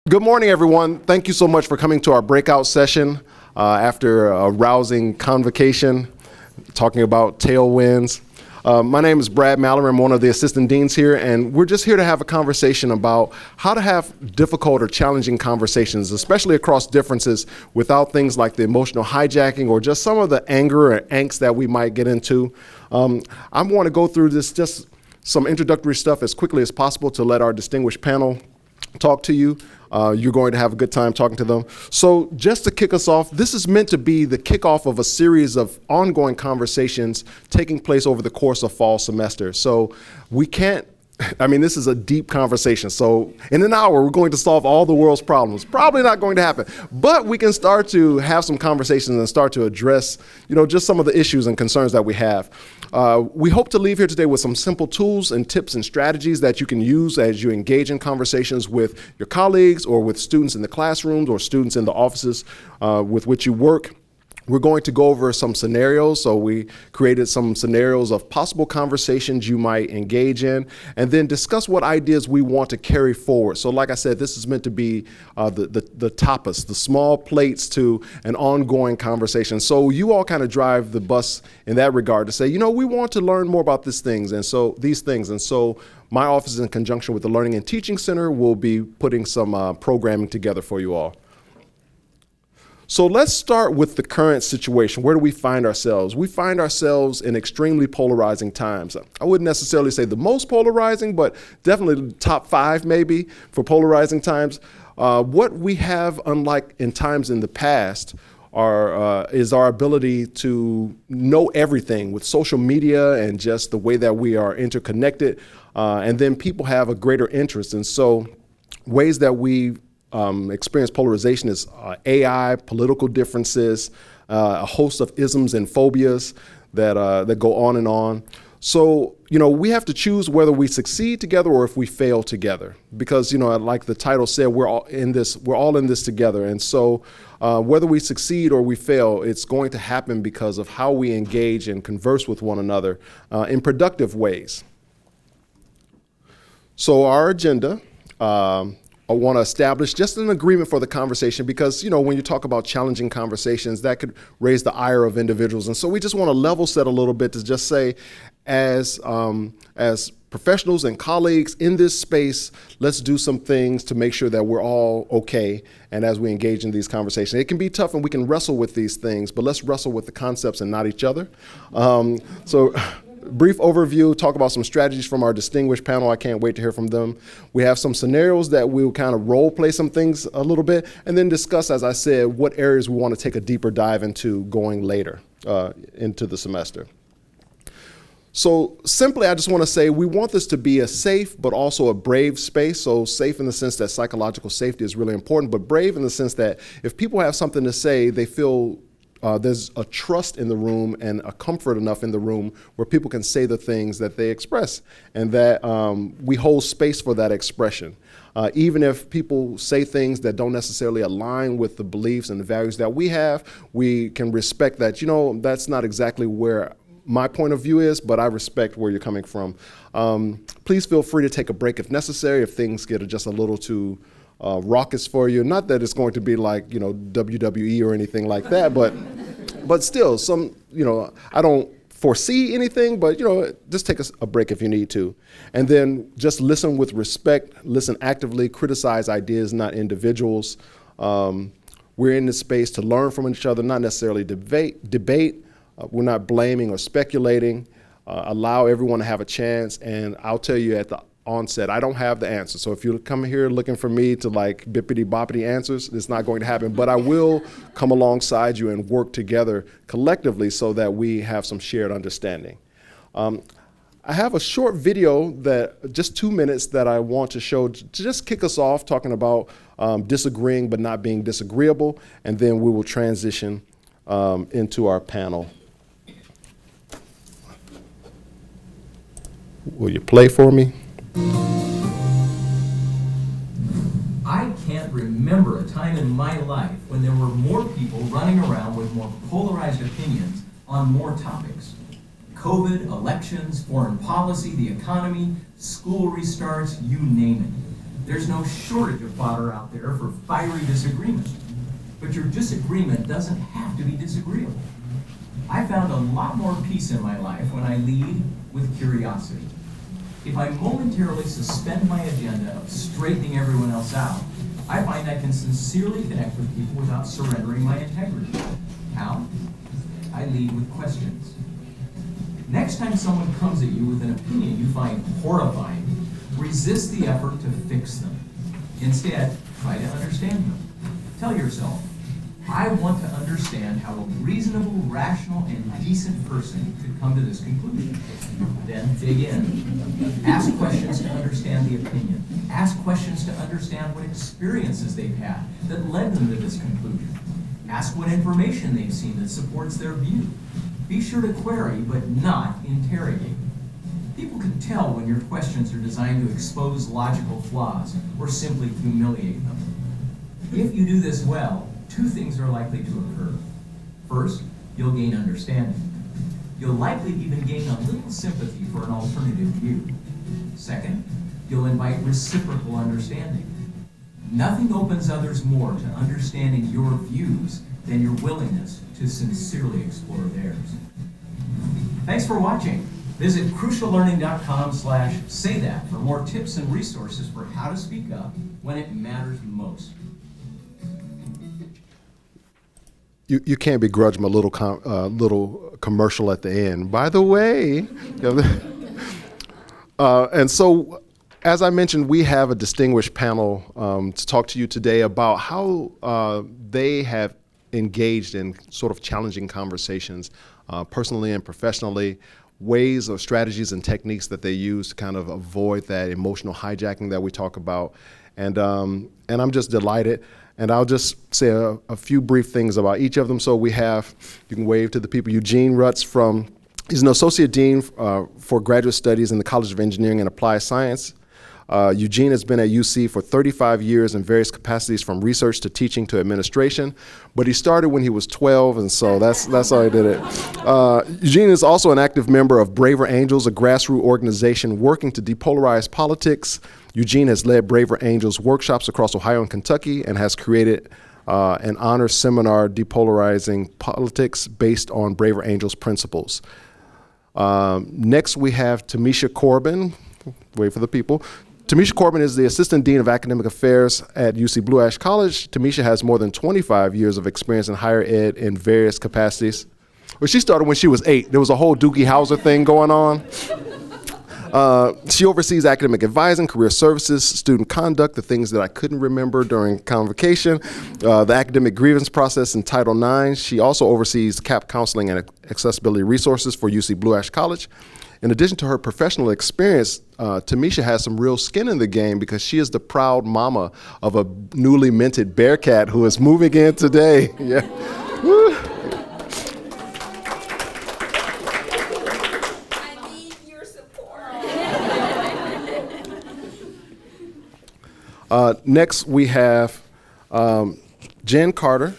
Good morning, everyone. Thank you so much for coming to our breakout session after a rousing convocation, talking about tailwinds. My name is Brad Mallory. I'm one of the assistant deans here, and we're just here to have a conversation about how to have difficult or challenging conversations, especially across differences, without things like the emotional hijacking or just some of the anger or angst that we might get into. I want to go through this, just some introductory stuff as quickly as possible to let our distinguished panel talk to you. You're going to have a good time talking to them. So just to kick us off, this is meant to be the kickoff of a series of ongoing conversations taking place over the course of fall semester. So we can't, this is a deep conversation. So in an hour, we're going to solve all the world's problems. Probably not going to happen, but we can start to have some conversations and start to address, just some of the issues and concerns that we have. We hope to leave here today with some simple tools and tips and strategies that you can use as you engage in conversations with your colleagues or with students in the classrooms or students in the offices with which you work. We're going to go over some scenarios. So we created some scenarios of possible conversations you might engage in, and then discuss what ideas we want to carry forward. So like I said, this is meant to be the tapas, the small plates to an ongoing conversation. So you all kind of drive the bus in that regard to say, we want to learn more about these things. And so my office, in conjunction with the Learning and Teaching Center, will be putting some programming together for you all. So let's start with the current situation. Where do we find ourselves? We find ourselves in extremely polarizing times. I wouldn't necessarily say the most polarizing, but definitely top 5 maybe for polarizing times. What we have, unlike in times in the past, is our ability to know everything with social media and just the way that we are interconnected. And then people have a greater interest. And so ways that we experience polarization is AI, political differences, a host of isms and phobias that go on and on. So, we have to choose whether we succeed together or if we fail together. Because, like the title said, we're all in this together. And so whether we succeed or we fail, it's going to happen because of how we engage and converse with one another in productive ways. So our agenda, I want to establish just an agreement for the conversation because, when you talk about challenging conversations, that could raise the ire of individuals. And so we just want to level set a little bit to just say, as professionals and colleagues in this space, let's do some things to make sure that we're all okay. And as we engage in these conversations, it can be tough and we can wrestle with these things, but let's wrestle with the concepts and not each other. Brief overview, talk about some strategies from our distinguished panel. I can't wait to hear from them. We have some scenarios that we'll kind of role play some things a little bit, and then discuss, as I said, what areas we want to take a deeper dive into going later into the semester. So simply, I just want to say we want this to be a safe but also a brave space. So safe in the sense that psychological safety is really important, but brave in the sense that if people have something to say, they feel there's a trust in the room and a comfort enough in the room where people can say the things that they express, and that we hold space for that expression. Even if people say things that don't necessarily align with the beliefs and the values that we have, we can respect that, that's not exactly where my point of view is, but I respect where you're coming from. Please feel free to take a break if necessary, if things get just a little too raucous for you. Not that it's going to be like, WWE or anything like that, but still I don't foresee anything, but just take a break if you need to. And then just listen with respect, listen actively, criticize ideas, not individuals. We're in this space to learn from each other, not necessarily debate. We're not blaming or speculating. Allow everyone to have a chance. And I'll tell you at the onset, I don't have the answer. So if you come here looking for me to bippity boppity answers, it's not going to happen. But I will come alongside you and work together collectively so that we have some shared understanding. I have a short video that just 2 minutes that I want to show to just kick us off, talking about disagreeing but not being disagreeable, and then we will transition into our panel. Will you play for me? I can't remember a time in my life when there were more people running around with more polarized opinions on more topics. COVID, elections, foreign policy, the economy, school restarts, you name it. There's no shortage of fodder out there for fiery disagreement. But your disagreement doesn't have to be disagreeable. I found a lot more peace in my life when I lead with curiosity. If I momentarily suspend my agenda of straightening everyone else out, I find I can sincerely connect with people without surrendering my integrity. How? I lead with questions. Next time someone comes at you with an opinion you find horrifying, resist the effort to fix them. Instead, try to understand them. Tell yourself, I want to understand how a reasonable, rational, and decent person could come to this conclusion. Then dig in. Ask questions to understand the opinion. Ask questions to understand what experiences they've had that led them to this conclusion. Ask what information they've seen that supports their view. Be sure to query, but not interrogate. People can tell when your questions are designed to expose logical flaws or simply humiliate them. If you do this well, two things are likely to occur. First, you'll gain understanding. You'll likely even gain a little sympathy for an alternative view. Second, you'll invite reciprocal understanding. Nothing opens others more to understanding your views than your willingness to sincerely explore theirs. Thanks for watching. Visit cruciallearning.com/saythat for more tips and resources for how to speak up when it matters most. You can't begrudge my little commercial at the end. By the way, and so, as I mentioned, we have a distinguished panel to talk to you today about how they have engaged in sort of challenging conversations, personally and professionally, ways or strategies and techniques that they use to kind of avoid that emotional hijacking that we talk about. And I'm just delighted. And I'll just say a few brief things about each of them. So we have, you can wave to the people, Eugene Rutz he's an associate dean for graduate studies in the College of Engineering and Applied Science. Eugene has been at UC for 35 years in various capacities, from research to teaching to administration, but he started when he was 12, and so that's how he did it. Eugene is also an active member of Braver Angels, a grassroots organization working to depolarize politics. Eugene has led Braver Angels workshops across Ohio and Kentucky and has created an honor seminar depolarizing politics based on Braver Angels principles. Next, we have Tamisha Corbin. Wait for the people. Tamisha Corbin is the Assistant Dean of Academic Affairs at UC Blue Ash College. Tamisha has more than 25 years of experience in higher ed in various capacities. Well, she started when she was 8. There was a whole Doogie Howser thing going on. She oversees academic advising, career services, student conduct, the things that I couldn't remember during Convocation, the academic grievance process in Title IX. She also oversees CAP counseling and accessibility resources for UC Blue Ash College. In addition to her professional experience, Tamisha has some real skin in the game because she is the proud mama of a newly minted bearcat who is moving in today. Yeah. Woo. I need your support. Next, we have Jen Carter.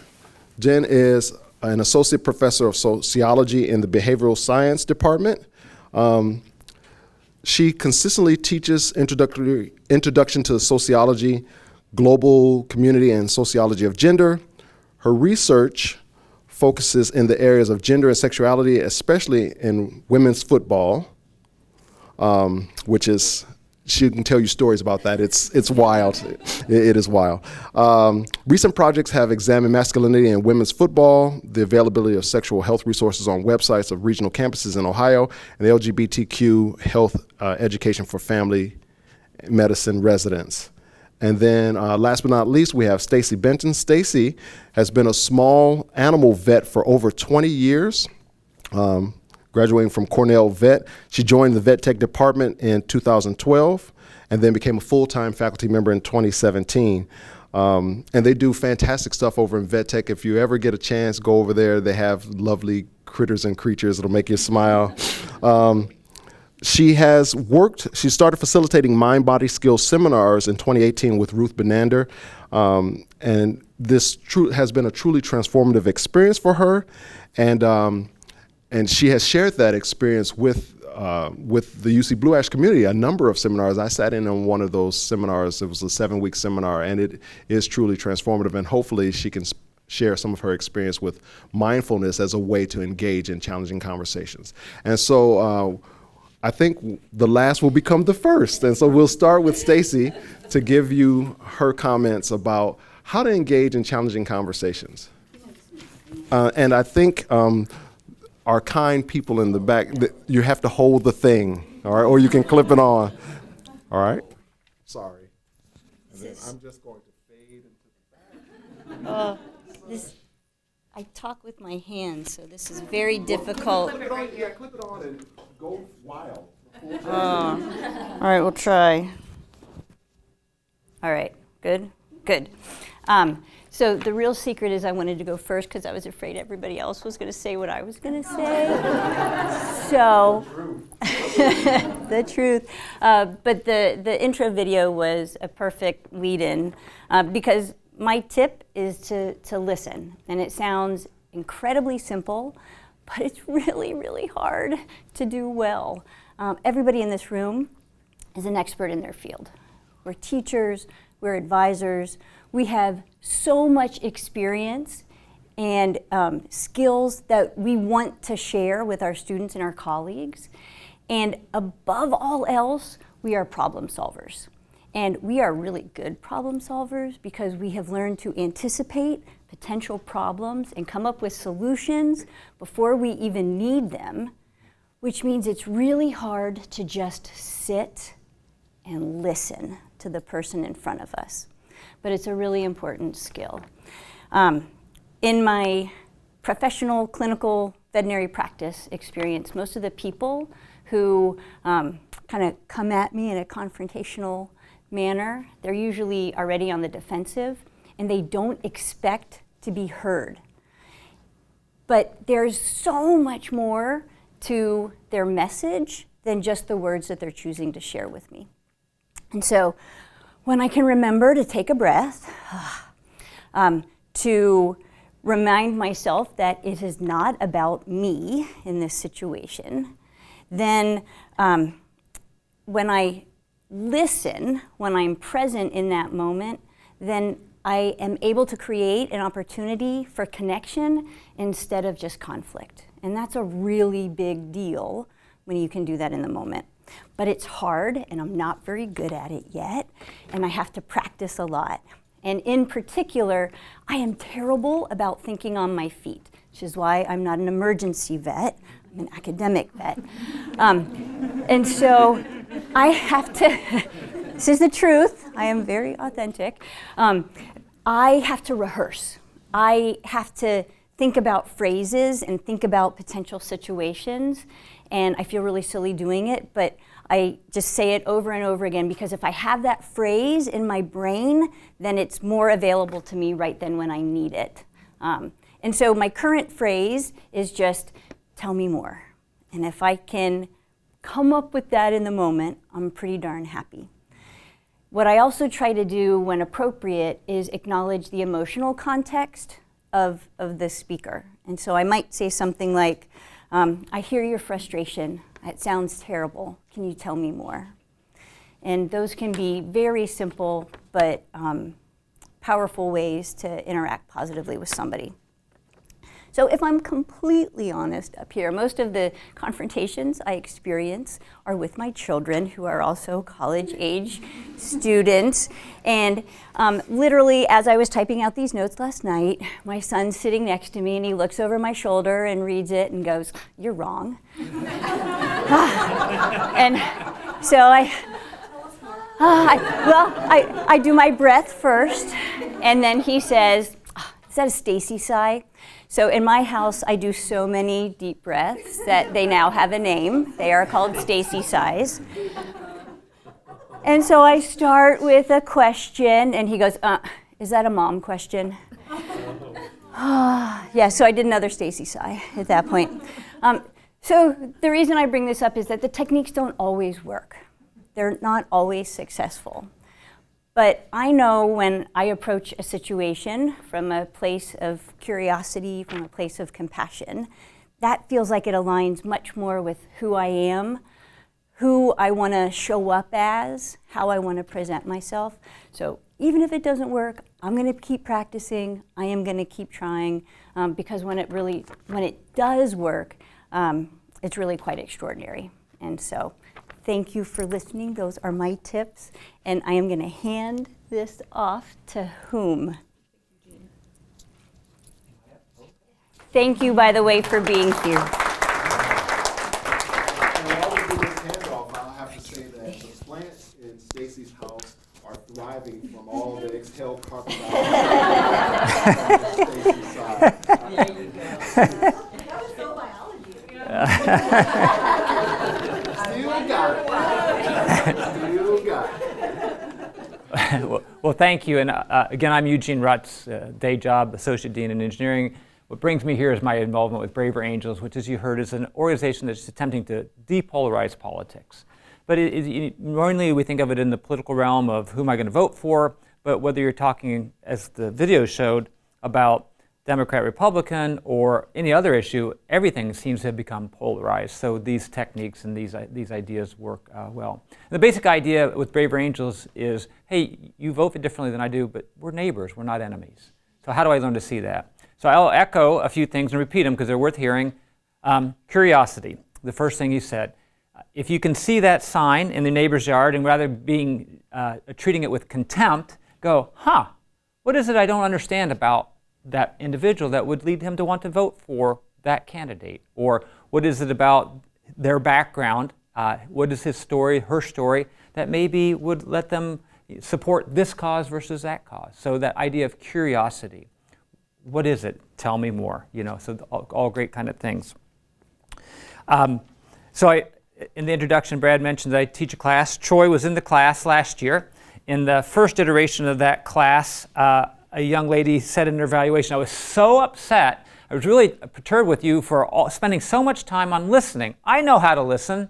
Jen is an associate professor of sociology in the behavioral science department. She consistently teaches introduction to sociology, global community, and sociology of gender. Her research focuses in the areas of gender and sexuality, especially in women's football, which is, she can tell you stories about that. It's wild. It is wild. Recent projects have examined masculinity in women's football, the availability of sexual health resources on websites of regional campuses in Ohio, and the LGBTQ health education for family medicine residents. And then last but not least, we have Stacy Benton. Stacy has been a small animal vet for over 20 years. Graduating from Cornell Vet. She joined the Vet Tech department in 2012 and then became a full-time faculty member in 2017. And they do fantastic stuff over in Vet Tech. If you ever get a chance, go over there. They have lovely critters and creatures. It'll make you smile. She started facilitating mind-body skills seminars in 2018 with Ruth Benander. And this has been a truly transformative experience for her. And And she has shared that experience with the UC Blue Ash community, a number of seminars. I sat in on one of those seminars. It was a 7-week seminar, and it is truly transformative. And hopefully she can share some of her experience with mindfulness as a way to engage in challenging conversations. And so I think the last will become the first. And so we'll start with Stacy to give you her comments about how to engage in challenging conversations. And I think our kind people in the back, you have to hold the thing, all right? Or you can clip it on, all right? Sorry. And then I'm just going to fade into the back. I talk with my hands, so this is very difficult. Clip it on and go wild. All right, we'll try. All right, good. So the real secret is I wanted to go first because I was afraid everybody else was going to say what I was going to say. So, the truth. But the intro video was a perfect lead-in because my tip is to listen. And it sounds incredibly simple, but it's really, really hard to do well. Everybody in this room is an expert in their field. We're teachers, we're advisors, we have so much experience and skills that we want to share with our students and our colleagues. And above all else, we are problem solvers. And we are really good problem solvers because we have learned to anticipate potential problems and come up with solutions before we even need them, which means it's really hard to just sit and listen to the person in front of us. But it's a really important skill. In my professional clinical veterinary practice experience, most of the people who kind of come at me in a confrontational manner, they're usually already on the defensive and they don't expect to be heard. But there's so much more to their message than just the words that they're choosing to share with me. And so when I can remember to take a breath, to remind myself that it is not about me in this situation, then when I listen, when I'm present in that moment, then I am able to create an opportunity for connection instead of just conflict. And that's a really big deal when you can do that in the moment. But it's hard, and I'm not very good at it yet, and I have to practice a lot. And in particular, I am terrible about thinking on my feet, which is why I'm not an emergency vet, I'm an academic vet. And so I have to, this is the truth, I am very authentic, I have to rehearse. I have to think about phrases and think about potential situations. And I feel really silly doing it, but I just say it over and over again because if I have that phrase in my brain, then it's more available to me right then when I need it. And so my current phrase is just, tell me more. And if I can come up with that in the moment, I'm pretty darn happy. What I also try to do when appropriate is acknowledge the emotional context of the speaker. And so I might say something like, I hear your frustration. It sounds terrible. Can you tell me more? And those can be very simple but powerful ways to interact positively with somebody. So if I'm completely honest up here, most of the confrontations I experience are with my children who are also college-age students. And literally, as I was typing out these notes last night, my son's sitting next to me and he looks over my shoulder and reads it and goes, "You're wrong." And so I do my breath first, and then he says, "Is that a Stacy sigh?" So in my house, I do so many deep breaths that they now have a name. They are called Stacy sighs. And so I start with a question, and he goes, "Is that a mom question?" Yeah, so I did another Stacy sigh at that point. So the reason I bring this up is that the techniques don't always work. They're not always successful. But I know when I approach a situation from a place of curiosity, from a place of compassion, that feels like it aligns much more with who I am, who I want to show up as, how I want to present myself. So even if it doesn't work, I'm going to keep practicing. I am going to keep trying, because when it does work, it's really quite extraordinary. And so thank you for listening. Those are my tips. And I am going to hand this off to whom? Thank you, by the way, for being here. And while we do this handoff, I'll have to say that the plants in Stacy's house are thriving from all the exhaled carbon dioxide from Stacy's side. There you go. That was so biology. Still got it. Still got it. Well, thank you. And again, I'm Eugene Rutz, day job, Associate Dean in Engineering. What brings me here is my involvement with Braver Angels, which, as you heard, is an organization that's attempting to depolarize politics. But normally we think of it in the political realm of who am I going to vote for, but whether you're talking, as the video showed, about Democrat, Republican, or any other issue, everything seems to have become polarized. So these techniques and these ideas work well. And the basic idea with Braver Angels is, hey, you vote differently than I do, but we're neighbors, we're not enemies. So how do I learn to see that? So I'll echo a few things and repeat them because they're worth hearing. Curiosity, the first thing he said. If you can see that sign in the neighbor's yard and rather being treating it with contempt, go, what is it I don't understand about that individual that would lead him to want to vote for that candidate? Or what is it about their background? What is his story, her story, that maybe would let them support this cause versus that cause? So that idea of curiosity. What is it? Tell me more. So all great kind of things. So in the introduction, Brad mentioned that I teach a class. Troy was in the class last year. In the first iteration of that class, a young lady said in her evaluation, I was so upset. I was really perturbed with you for spending so much time on listening. I know how to listen,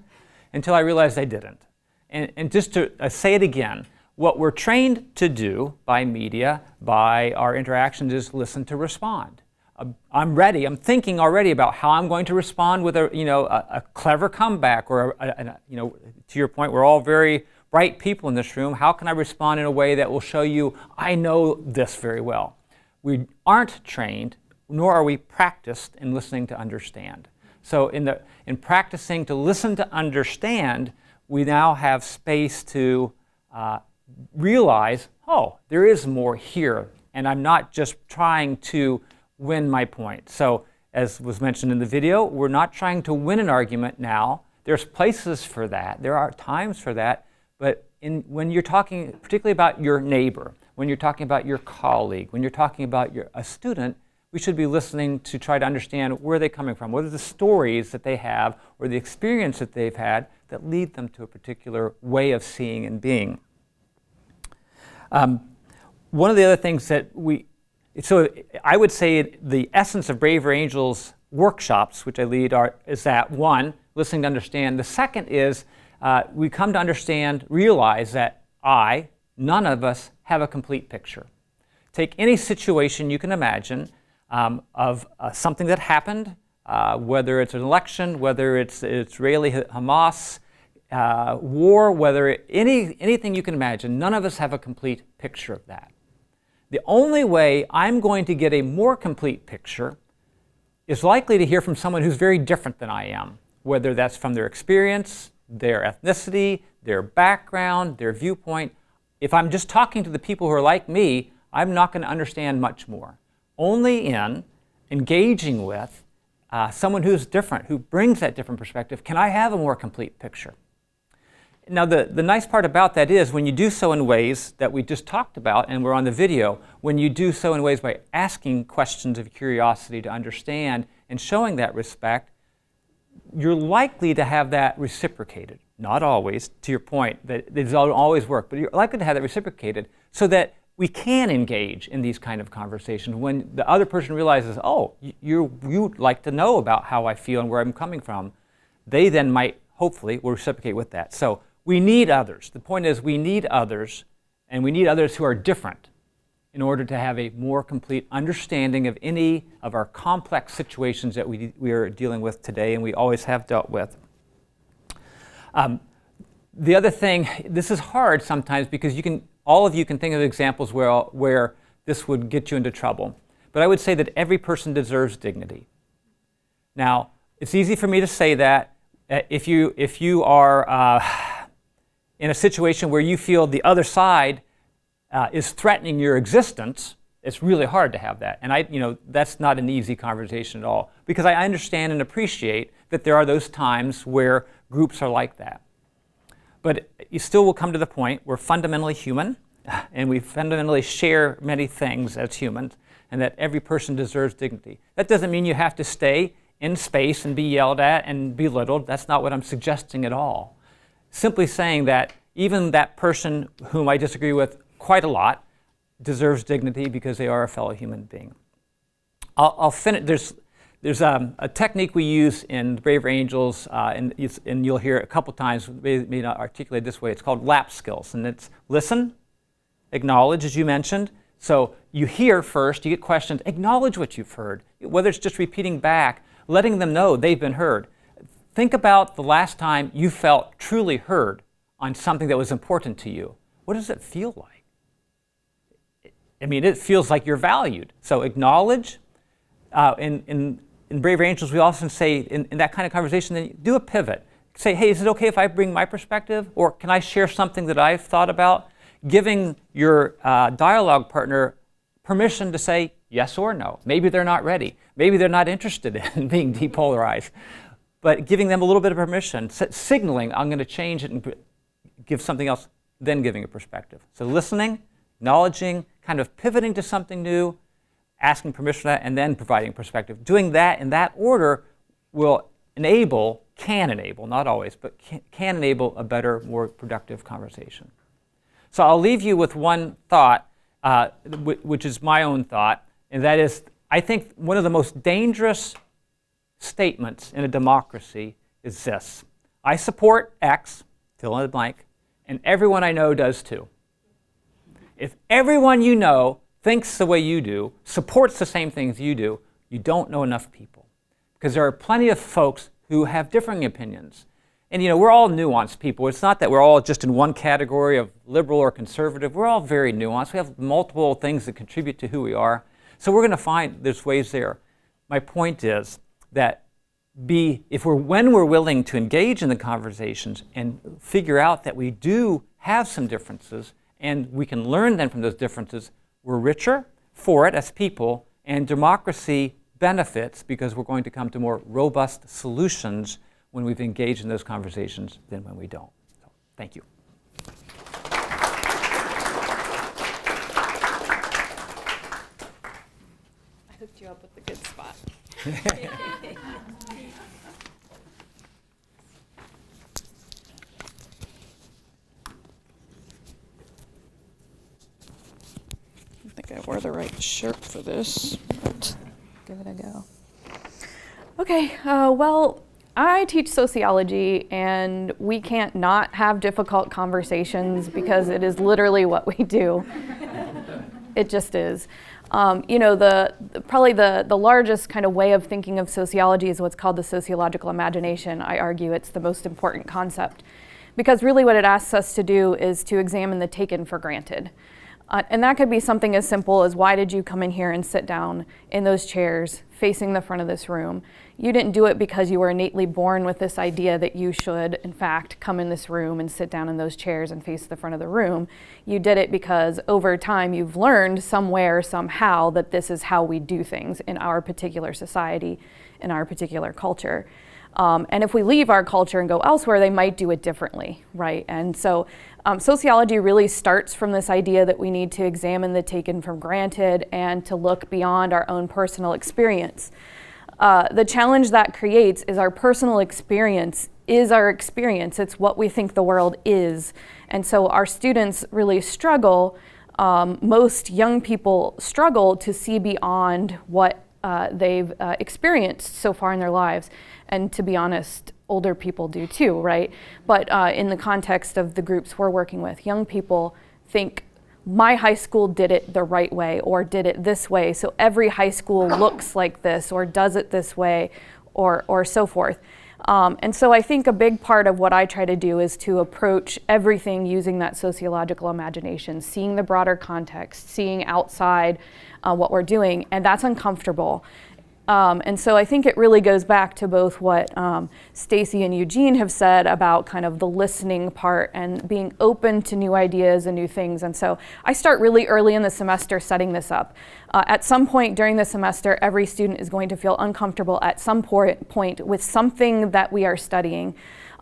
until I realized I didn't. And just to say it again, what we're trained to do by media, by our interactions, is listen to respond. I'm ready. I'm thinking already about how I'm going to respond with a clever comeback, or to your point, we're all very bright people in this room. How can I respond in a way that will show you I know this very well? We aren't trained, nor are we practiced in listening to understand. So in practicing to listen to understand, we now have space to realize, there is more here, and I'm not just trying to win my point. So as was mentioned in the video, we're not trying to win an argument now. There's places for that. There are times for that. But when you're talking particularly about your neighbor, when you're talking about your colleague, when you're talking about a student, we should be listening to try to understand where they're coming from. What are the stories that they have or the experience that they've had that lead them to a particular way of seeing and being. One of the other things that so I would say the essence of Braver Angels workshops, which I lead, is that one, listening to understand. The second is we come to realize that none of us have a complete picture. Take any situation you can imagine of something that happened, whether it's an election, whether it's Israeli-Hamas war, whether anything you can imagine, none of us have a complete picture of that. The only way I'm going to get a more complete picture is likely to hear from someone who's very different than I am, whether that's from their experience, their ethnicity, their background, their viewpoint. If I'm just talking to the people who are like me, I'm not going to understand much more. Only in engaging with someone who's different, who brings that different perspective, can I have a more complete picture. Now, the nice part about that is when you do so in ways that we just talked about and we're on the video, when you do so in ways by asking questions of curiosity to understand and showing that respect, you're likely to have that reciprocated. Not always, to your point, that it doesn't always work, but you're likely to have that reciprocated so that we can engage in these kind of conversations when the other person realizes, you'd like to know about how I feel and where I'm coming from. They then might, hopefully, will reciprocate with that. So we need others. The point is we need others, and we need others who are different in order to have a more complete understanding of any of our complex situations that we are dealing with today and we always have dealt with. The other thing, this is hard sometimes because all of you can think of examples where this would get you into trouble. But I would say that every person deserves dignity. Now, it's easy for me to say that if you are in a situation where you feel the other side is threatening your existence, it's really hard to have that. And that's not an easy conversation at all, because I understand and appreciate that there are those times where groups are like that. But you still will come to the point we're fundamentally human, and we fundamentally share many things as humans, and that every person deserves dignity. That doesn't mean you have to stay in space and be yelled at and belittled. That's not what I'm suggesting at all. Simply saying that even that person whom I disagree with quite a lot deserves dignity because they are a fellow human being. I'll finish. There's a technique we use in the Braver Angels, and you'll hear it a couple times, may not articulate this way. It's called lap skills, and it's listen, acknowledge, as you mentioned. So you hear first, you get questions, acknowledge what you've heard, whether it's just repeating back, letting them know they've been heard. Think about the last time you felt truly heard on something that was important to you. What does it feel like? I mean, it feels like you're valued. So acknowledge. In Brave Angels, we often say in that kind of conversation, then do a pivot. Say, hey, is it okay if I bring my perspective? Or can I share something that I've thought about? Giving your dialogue partner permission to say yes or no. Maybe they're not ready. Maybe they're not interested in being depolarized. But giving them a little bit of permission, signaling I'm going to change it and give something else, then giving a perspective. So listening, acknowledging, kind of pivoting to something new, asking permission for that, and then providing perspective. Doing that in that order will can enable, not always, but can enable a better, more productive conversation. So I'll leave you with one thought, which is my own thought, and that is, I think one of the most dangerous statements in a democracy is this: I support X, fill in the blank, and everyone I know does too. If everyone you know thinks the way you do, supports the same things you do, you don't know enough people. Because there are plenty of folks who have differing opinions. And we're all nuanced people. It's not that we're all just in one category of liberal or conservative. We're all very nuanced. We have multiple things that contribute to who we are. So we're going to find there's ways there. My point is that when we're willing to engage in the conversations and figure out that we do have some differences and we can learn then from those differences, we're richer for it as people, and democracy benefits because we're going to come to more robust solutions when we've engaged in those conversations than when we don't. So, thank you. I hooked you up with the good spot. I think I wore the right shirt for this, but give it a go. Okay, well, I teach sociology, and we can't not have difficult conversations because it is literally what we do. It just is. Probably the largest kind of way of thinking of sociology is what's called the sociological imagination. I argue it's the most important concept because really what it asks us to do is to examine the taken for granted. And that could be something as simple as, why did you come in here and sit down in those chairs facing the front of this room? You didn't do it because you were innately born with this idea that you should, in fact, come in this room and sit down in those chairs and face the front of the room. You did it because over time you've learned somewhere, somehow, that this is how we do things in our particular society, in our particular culture. And if we leave our culture and go elsewhere, they might do it differently, right? And so sociology really starts from this idea that we need to examine the taken for granted and to look beyond our own personal experience. The challenge that creates is our personal experience is our experience. It's what we think the world is. And so our students really struggle, most young people struggle to see beyond what they've experienced so far in their lives. And to be honest, older people do too, right? But in the context of the groups we're working with, young people think my high school did it the right way or did it this way, so every high school looks like this or does it this way, or so forth. And so I think a big part of what I try to do is to approach everything using that sociological imagination, seeing the broader context, seeing outside what we're doing, and that's uncomfortable. And so I think it really goes back to both what Stacy and Eugene have said about kind of the listening part and being open to new ideas and new things. And so I start really early in the semester setting this up. At some point during the semester, every student is going to feel uncomfortable at some point with something that we are studying.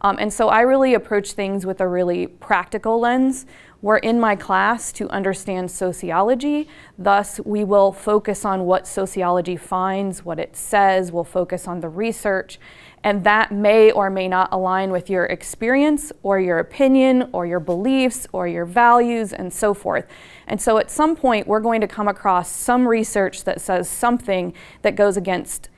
And so I really approach things with a really practical lens. We're in my class to understand sociology, thus we will focus on what sociology finds, what it says, we'll focus on the research, and that may or may not align with your experience or your opinion or your beliefs or your values and so forth. And so at some point we're going to come across some research that says something that goes against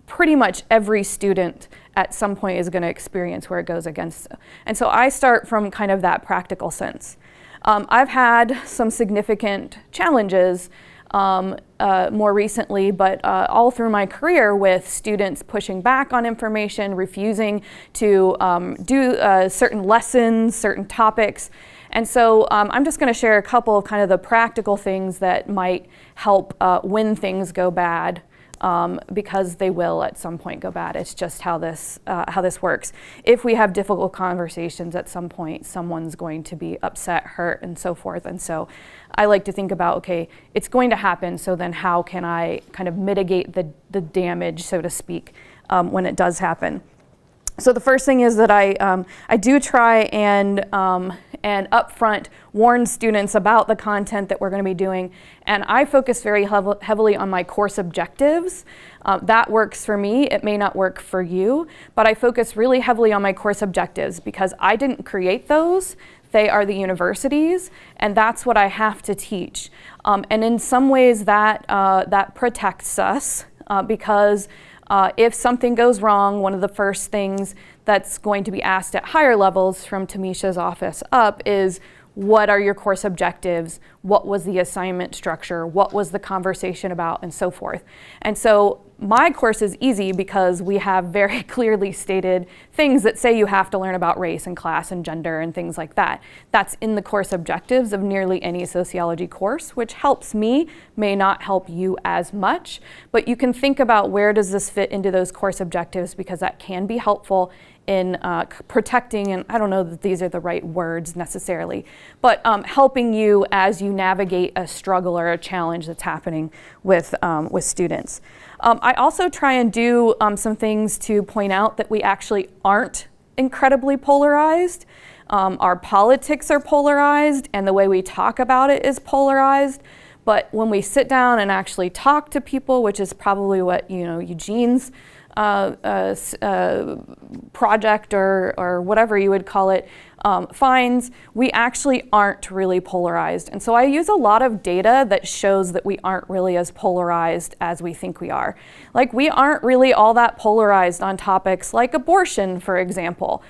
pretty much every student at some point is going to experience where it goes against. And so I start from kind of that practical sense. I've had some significant challenges more recently, but all through my career with students pushing back on information, refusing to do certain lessons, certain topics. And so I'm just going to share a couple of kind of the practical things that might help when things go bad. Because they will at some point go bad. It's just how this works. If we have difficult conversations at some point, someone's going to be upset, hurt, and so forth. And so I like to think about, okay, it's going to happen, so then how can I kind of mitigate the damage, so to speak, when it does happen? So the first thing is that I do try and upfront warn students about the content that we're going to be doing. And I focus very heavily on my course objectives. That works for me. It may not work for you, but I focus really heavily on my course objectives because I didn't create those. They are the universities, and that's what I have to teach. And in some ways that protects us because if something goes wrong, one of the first things that's going to be asked at higher levels from Tamisha's office up is, what are your course objectives? What was the assignment structure? What was the conversation about? And so forth. And so my course is easy because we have very clearly stated things that say you have to learn about race and class and gender and things like that. That's in the course objectives of nearly any sociology course, which helps me, may not help you as much, but you can think about where does this fit into those course objectives because that can be helpful in protecting, and I don't know that these are the right words necessarily, but helping you as you navigate a struggle or a challenge that's happening with students. I also try and do some things to point out that we actually aren't incredibly polarized. Our politics are polarized and the way we talk about it is polarized. But when we sit down and actually talk to people, which is probably what Eugene's project or whatever you would call it finds, we actually aren't really polarized. And so I use a lot of data that shows that we aren't really as polarized as we think we are. Like, we aren't really all that polarized on topics like abortion, for example.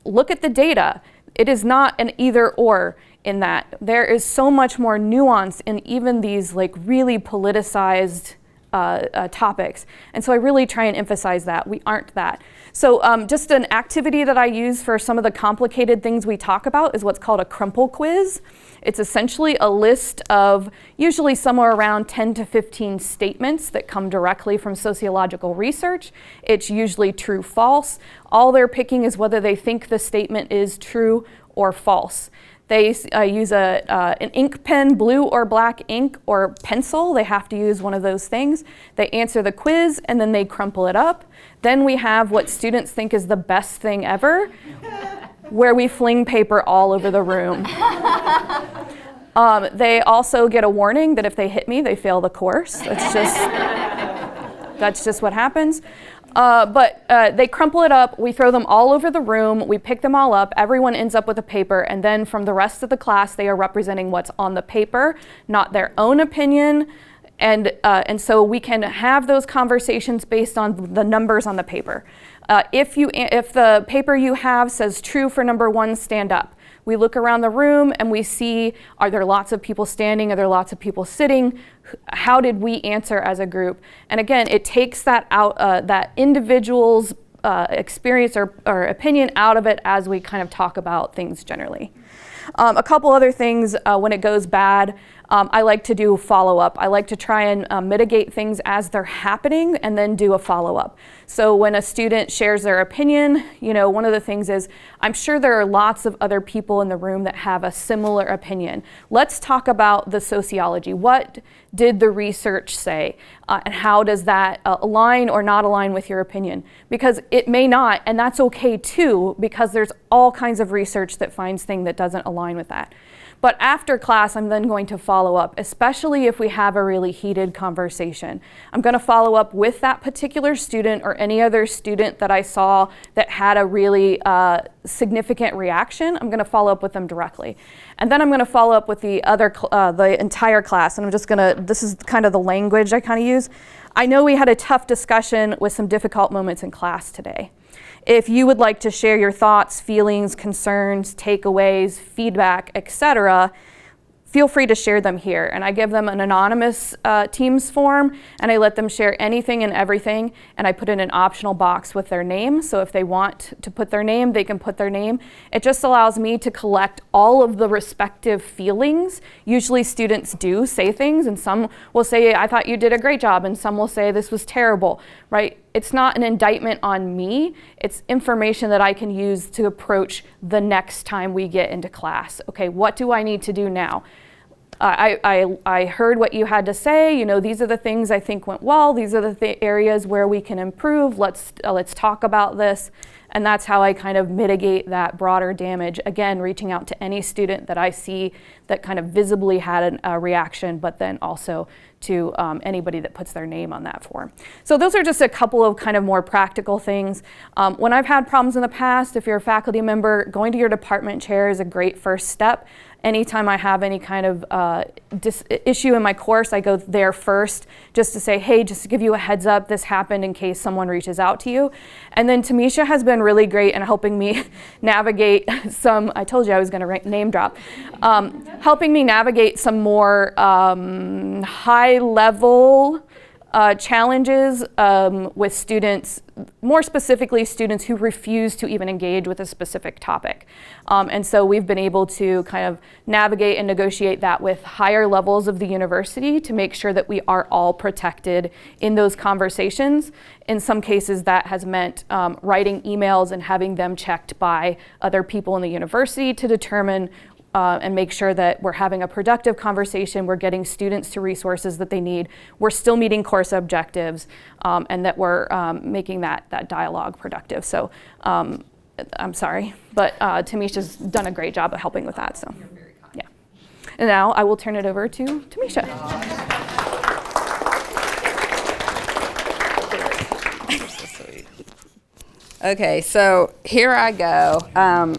Look at the data. It is not an either or in that. There is so much more nuance in even these like really politicized topics. And so I really try and emphasize that we aren't that. So just an activity that I use for some of the complicated things we talk about is what's called a crumple quiz. It's essentially a list of usually somewhere around 10 to 15 statements that come directly from sociological research. It's usually true, false. All they're picking is whether they think the statement is true or false. They use an ink pen, blue or black ink or pencil. They have to use one of those things. They answer the quiz and then they crumple it up. Then we have what students think is the best thing ever, where we fling paper all over the room. They also get a warning that if they hit me, they fail the course. That's just what happens. But they crumple it up, we throw them all over the room, we pick them all up, everyone ends up with a paper, and then from the rest of the class, they are representing what's on the paper, not their own opinion, and so we can have those conversations based on the numbers on the paper. If the paper you have says true for number 1, stand up. We look around the room and we see, are there lots of people standing? Are there lots of people sitting? How did we answer as a group? And again, it takes that out, that individual's experience or opinion out of it as we kind of talk about things generally. A couple other things when it goes bad. I like to do follow-up. I like to try and mitigate things as they're happening and then do a follow-up. So when a student shares their opinion, you know, one of the things is, I'm sure there are lots of other people in the room that have a similar opinion. Let's talk about the sociology. What did the research say? And how does that align or not align with your opinion? Because it may not, and that's okay too, because there's all kinds of research that finds things that doesn't align with that. But after class, I'm then going to follow up, especially if we have a really heated conversation. I'm going to follow up with that particular student or any other student that I saw that had a really significant reaction. I'm going to follow up with them directly. And then I'm going to follow up with the entire class. And I'm just going to, this is kind of the language I kind of use. I know we had a tough discussion with some difficult moments in class today. If you would like to share your thoughts, feelings, concerns, takeaways, feedback, etc., feel free to share them here. And I give them an anonymous Teams form, and I let them share anything and everything, and I put in an optional box with their name. So if they want to put their name, they can put their name. It just allows me to collect all of the respective feelings. Usually students do say things, and some will say, I thought you did a great job, and some will say this was terrible, right? It's not an indictment on me. It's information that I can use to approach the next time we get into class. Okay, what do I need to do now? I heard what you had to say. You know, these are the things I think went well. These are the areas where we can improve. Let's talk about this. And that's how I kind of mitigate that broader damage. Again, reaching out to any student that I see that kind of visibly had a reaction, but then also to anybody that puts their name on that form. So those are just a couple of kind of more practical things. When I've had problems in the past, if you're a faculty member, going to your department chair is a great first step. Anytime I have any kind of issue in my course, I go there first just to say, hey, just to give you a heads up, this happened in case someone reaches out to you. And then Tamisha has been really great in helping me navigate some, I told you I was gonna name drop, helping me navigate some more high level challenges with students, more specifically students who refuse to even engage with a specific topic. And so we've been able to kind of navigate and negotiate that with higher levels of the university to make sure that we are all protected in those conversations. In some cases that has meant writing emails and having them checked by other people in the university to determine and make sure that we're having a productive conversation, we're getting students to resources that they need, we're still meeting course objectives, and that we're making that dialogue productive. So I'm sorry, but Tamisha's done a great job of helping with that. So yeah. And now I will turn it over to Tamisha. Okay, so here I go.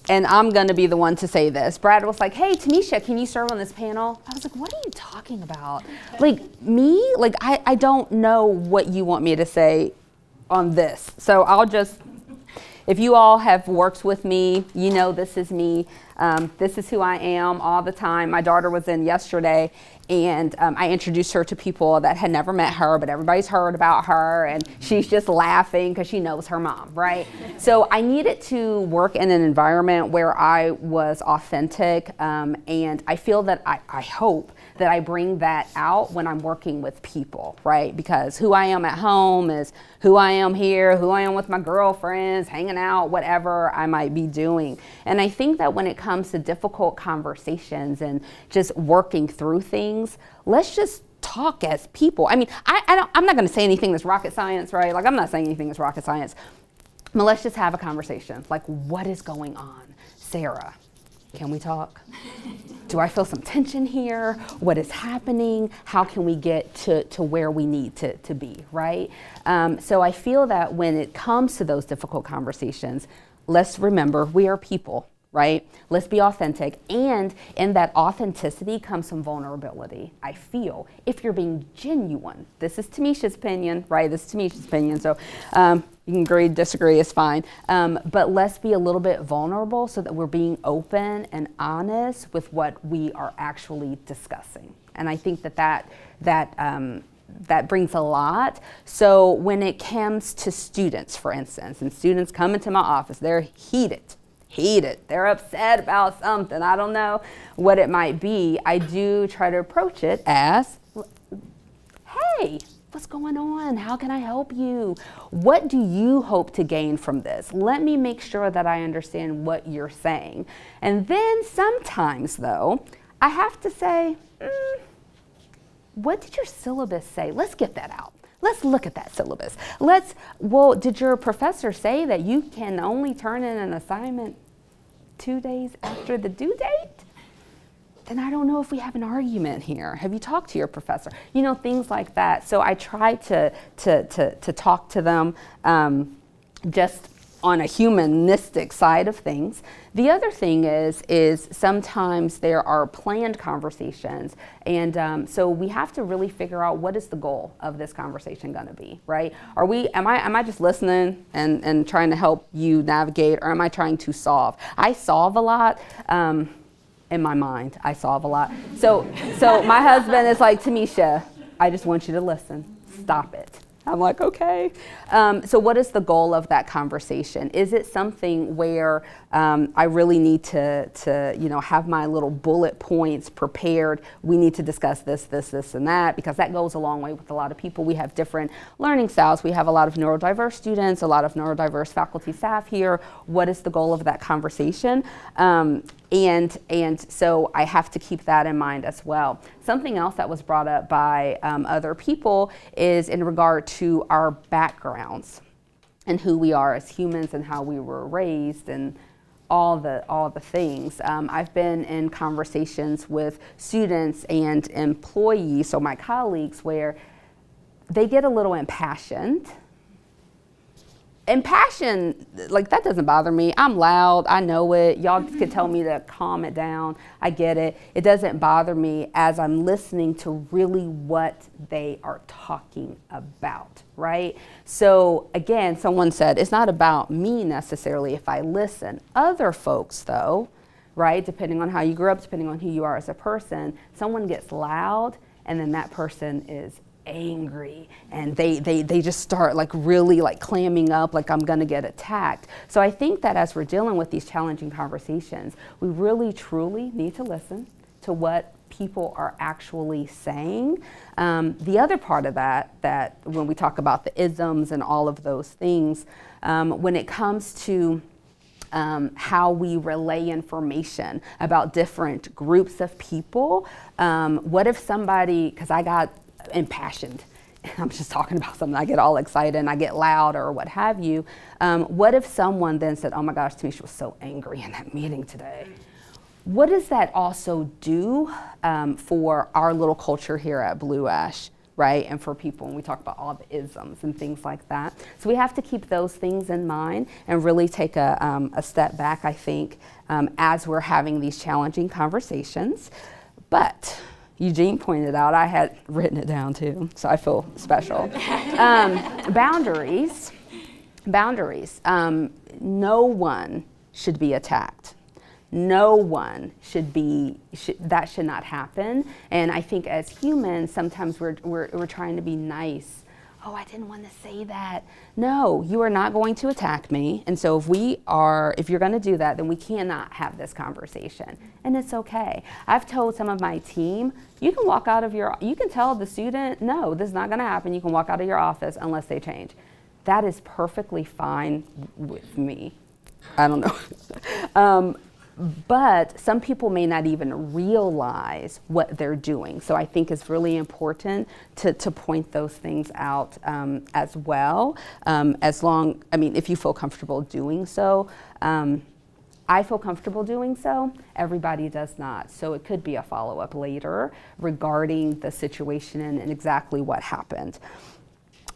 And I'm going to be the one to say this. Brad was like, hey, Tamisha, can you serve on this panel? I was like, what are you talking about? Like, me? Like, I don't know what you want me to say on this. So I'll just, if you all have worked with me, you know this is me. This is who I am all the time. My daughter was in yesterday, and I introduced her to people that had never met her, but everybody's heard about her, and she's just laughing because she knows her mom, right? So I needed to work in an environment where I was authentic, and I feel that I hope that I bring that out when I'm working with people, right? Because who I am at home is who I am here, who I am with my girlfriends, hanging out, whatever I might be doing. And I think that when it comes to difficult conversations and just working through things, let's just talk as people. I mean, I'm not gonna say anything that's rocket science, right? Like, I'm not saying anything that's rocket science, but let's just have a conversation. Like, what is going on? Sarah, can we talk? Do I feel some tension here? What is happening? How can we get to where we need to be, right? So I feel that when it comes to those difficult conversations, let's remember we are people. right? Let's be authentic. And in that authenticity comes some vulnerability, I feel, if you're being genuine. This is Tamisha's opinion, right? This is Tamisha's opinion. So you can agree, disagree, is fine. But let's be a little bit vulnerable so that we're being open and honest with what we are actually discussing. And I think that brings a lot. So when it comes to students, for instance, and students come into my office, they're heated. They're upset about something. I don't know what it might be. I do try to approach it as, hey, what's going on? How can I help you? What do you hope to gain from this? Let me make sure that I understand what you're saying. And then sometimes, though, I have to say, what did your syllabus say? Let's get that out. Let's look at that syllabus. Did your professor say that you can only turn in an assignment 2 days after the due date? Then I don't know if we have an argument here. Have you talked to your professor? You know, things like that. So I try to talk to them just on a humanistic side of things. The other thing is sometimes there are planned conversations, and so we have to really figure out what is the goal of this conversation going to be, right? Am I just listening and trying to help you navigate, or am I trying to solve? I solve a lot. In my mind, I solve a lot. So my husband is like, Tamisha, I just want you to listen. Stop it. I'm like, okay. So what is the goal of that conversation? Is it something where I really need to have my little bullet points prepared? We need to discuss this, and that, because that goes a long way with a lot of people. We have different learning styles. We have a lot of neurodiverse students, a lot of neurodiverse faculty staff here. What is the goal of that conversation? And so I have to keep that in mind as well. Something else that was brought up by other people is in regard to our backgrounds and who we are as humans and how we were raised and all the things. I've been in conversations with students and employees, so my colleagues, where they get a little impassioned. Impassion, like, that doesn't bother me. I'm loud, I know it. Y'all could tell me to calm it down. I get it. It doesn't bother me as I'm listening to really what they are talking about, right? So again, someone said, it's not about me necessarily if I listen. Other folks though, right, depending on how you grew up, depending on who you are as a person, someone gets loud and then that person is angry and they just start like really like clamming up, like I'm gonna get attacked. So I think that as we're dealing with these challenging conversations, we really truly need to listen to what people are actually saying. The other part of that when we talk about the isms and all of those things, when it comes to how we relay information about different groups of people, what if somebody, because I got impassioned, I'm just talking about something, I get all excited and I get loud or what have you. What if someone then said, oh my gosh, Tamisha was so angry in that meeting today? What does that also do for our little culture here at Blue Ash, right? And for people when we talk about all the isms and things like that. So we have to keep those things in mind and really take a step back, I think, as we're having these challenging conversations. But Eugene pointed out, I had written it down too, so I feel special. Boundaries. No one should be attacked. No one that should not happen. And I think as humans, sometimes we're trying to be nice. Oh, I didn't want to say that. No, you are not going to attack me. And so if you're going to do that, then we cannot have this conversation. And it's okay. I've told some of my team, you can tell the student, no, this is not going to happen. You can walk out of your office unless they change. That is perfectly fine with me. I don't know. But some people may not even realize what they're doing. So I think it's really important to point those things out as well. If you feel comfortable doing so. I feel comfortable doing so, everybody does not. So it could be a follow-up later regarding the situation and exactly what happened.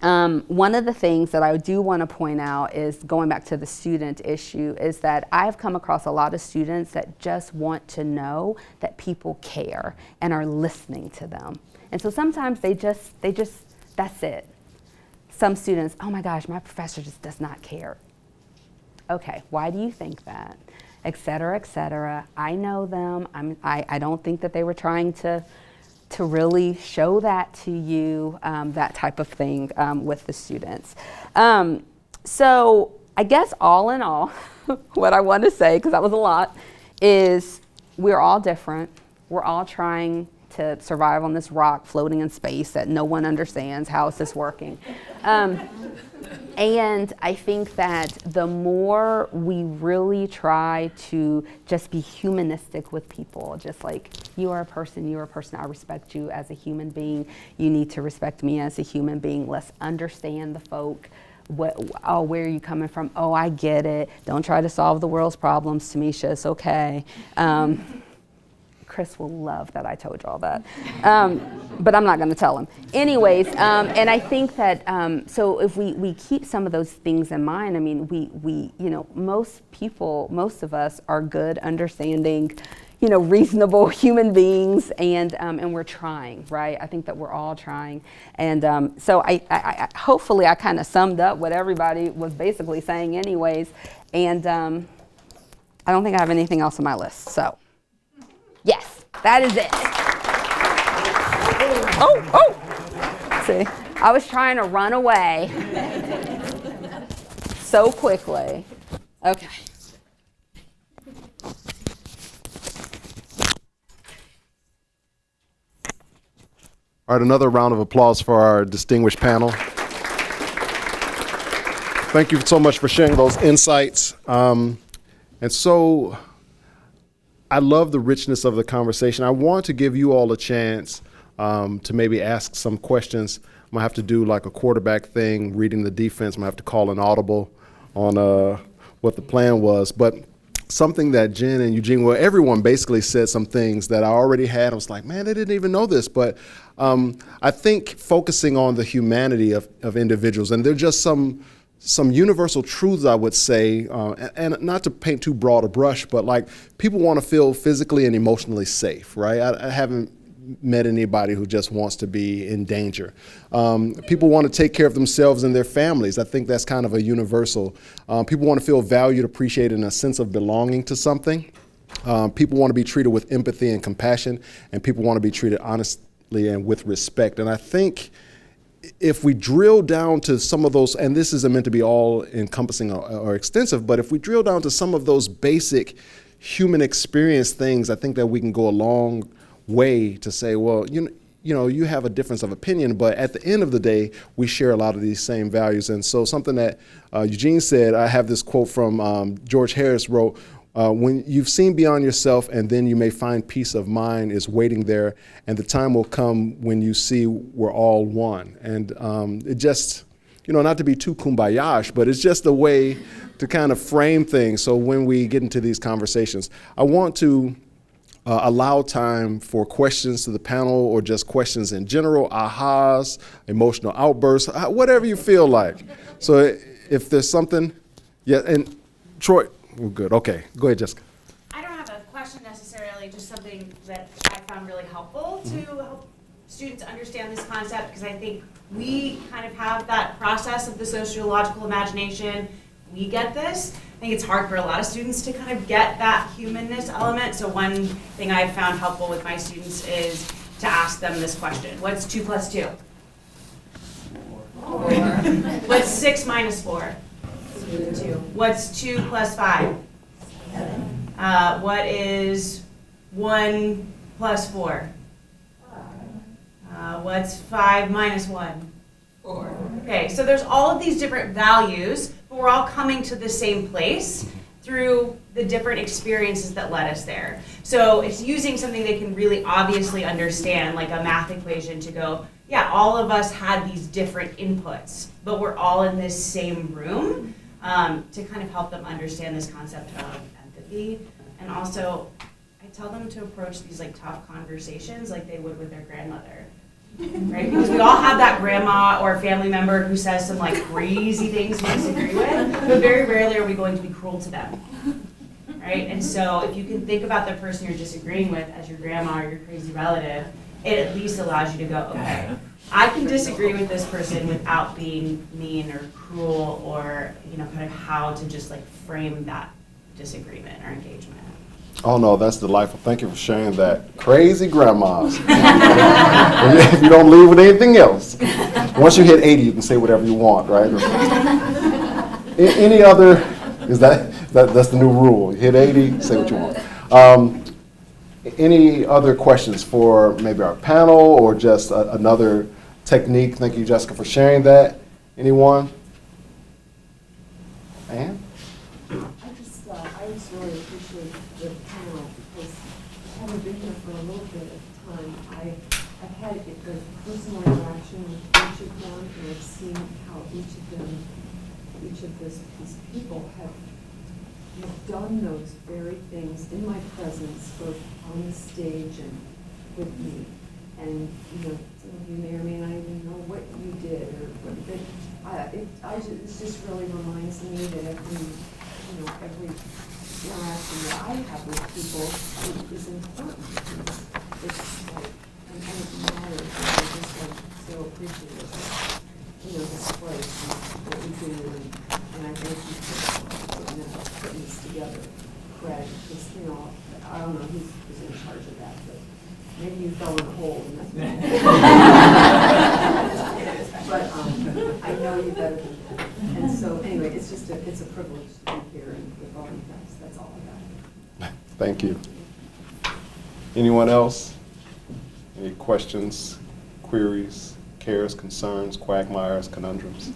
One of the things that I do want to point out is, going back to the student issue, is that I've come across a lot of students that just want to know that people care and are listening to them. And so sometimes they just, that's it. Some students, oh my gosh, my professor just does not care. Okay, why do you think that? Et cetera, et cetera. I know them. I don't think that they were trying to really show that to you, that type of thing with the students. So I guess all in all, what I want to say, because that was a lot, is we're all different. We're all trying to survive on this rock floating in space that no one understands. How is this working? And I think that the more we really try to just be humanistic with people, just like, you are a person, I respect you as a human being, you need to respect me as a human being. Let's understand the folk. Oh, where are you coming from? Oh, I get it. Don't try to solve the world's problems, Tamisha, it's okay. Chris will love that I told you all that. But I'm not going to tell him. Anyways, and I think that, so if we keep some of those things in mind, I mean, we most of us are good, understanding, reasonable human beings, and we're trying, right? I think that we're all trying. And so I hopefully I kind of summed up what everybody was basically saying anyways. And I don't think I have anything else on my list, so. Yes, that is it. Oh. See, I was trying to run away so quickly. Okay. All right, another round of applause for our distinguished panel. Thank you so much for sharing those insights. And so, I love the richness of the conversation. I want to give you all a chance to maybe ask some questions. I'm gonna have to do like a quarterback thing, reading the defense. I'm gonna have to call an audible on what the plan was. But something that Jen and Eugene, well, everyone basically said some things that I already had. I was like, man, they didn't even know this. But I think focusing on the humanity of individuals, and they're just some universal truths, I would say, and not to paint too broad a brush, but like, people want to feel physically and emotionally safe, right? I haven't met anybody who just wants to be in danger. People want to take care of themselves and their families. I think that's kind of a universal. People want to feel valued, appreciated, and a sense of belonging to something. People want to be treated with empathy and compassion, and people want to be treated honestly and with respect. And I think if we drill down to some of those, and this isn't meant to be all encompassing or extensive, but if we drill down to some of those basic human experience things, I think that we can go a long way to say, well, you have a difference of opinion, but at the end of the day, we share a lot of these same values. And so something that Eugene said, I have this quote from George Harris wrote, when you've seen beyond yourself, and then you may find peace of mind is waiting there, and the time will come when you see we're all one. And it just, not to be too kumbaya-ish, but it's just a way to kind of frame things. So when we get into these conversations, I want to allow time for questions to the panel, or just questions in general, ahas, emotional outbursts, whatever you feel like. So if there's something, yeah, and Troy, we're good. Okay, go ahead, Jessica. I don't have a question necessarily, just something that I found really helpful to help students understand this concept, because I think we kind of have that process of the sociological imagination. We get this. I think it's hard for a lot of students to kind of get that humanness element. So one thing I've found helpful with my students is to ask them this question. What's 2 plus 2? 4. What's 6 minus 4? 2. What's 2 plus 5? 7. What is 1 plus 4? 5. What's 5 minus 1? 4. Okay, so there's all of these different values, but we're all coming to the same place through the different experiences that led us there. So it's using something they can really obviously understand, like a math equation, to go, yeah, all of us had these different inputs, but we're all in this same room, to kind of help them understand this concept of empathy. And also, I tell them to approach these like tough conversations like they would with their grandmother. right? Because we all have that grandma or family member who says some like crazy things we disagree with, but very rarely are we going to be cruel to them, right? And so if you can think about the person you're disagreeing with as your grandma or your crazy relative, it at least allows you to go, okay, I can disagree with this person without being mean or cruel or, kind of how to just like frame that disagreement or engagement. Oh no, that's delightful. Thank you for sharing that. Crazy grandmas. If you don't leave with anything else. Once you hit 80, you can say whatever you want, right? Any other, that's the new rule. You hit 80, say what you want. Any other questions for maybe our panel or just another technique? Thank you, Jessica, for sharing that. Anyone? Ann? I just really appreciate the panel because having been here for a little bit of time, I've had a personal interaction with each of them, and I've seen how each of these people have done those very things in my presence, both on the stage and with me. And some of you may or may not even know what you did, or but it just really reminds me that every interaction that I have with people is important. It's like, and it matters, and I just so appreciative of, this place and what we do, and I thank you for putting this together, Craig, because, I don't know who was in charge of that, but maybe you fell in a hole, and that's but I know you better than that. And so anyway, it's a privilege to be here and with all you guys. That's all I got. Thank you. Anyone else? Any questions, queries, cares, concerns, quagmires, conundrums?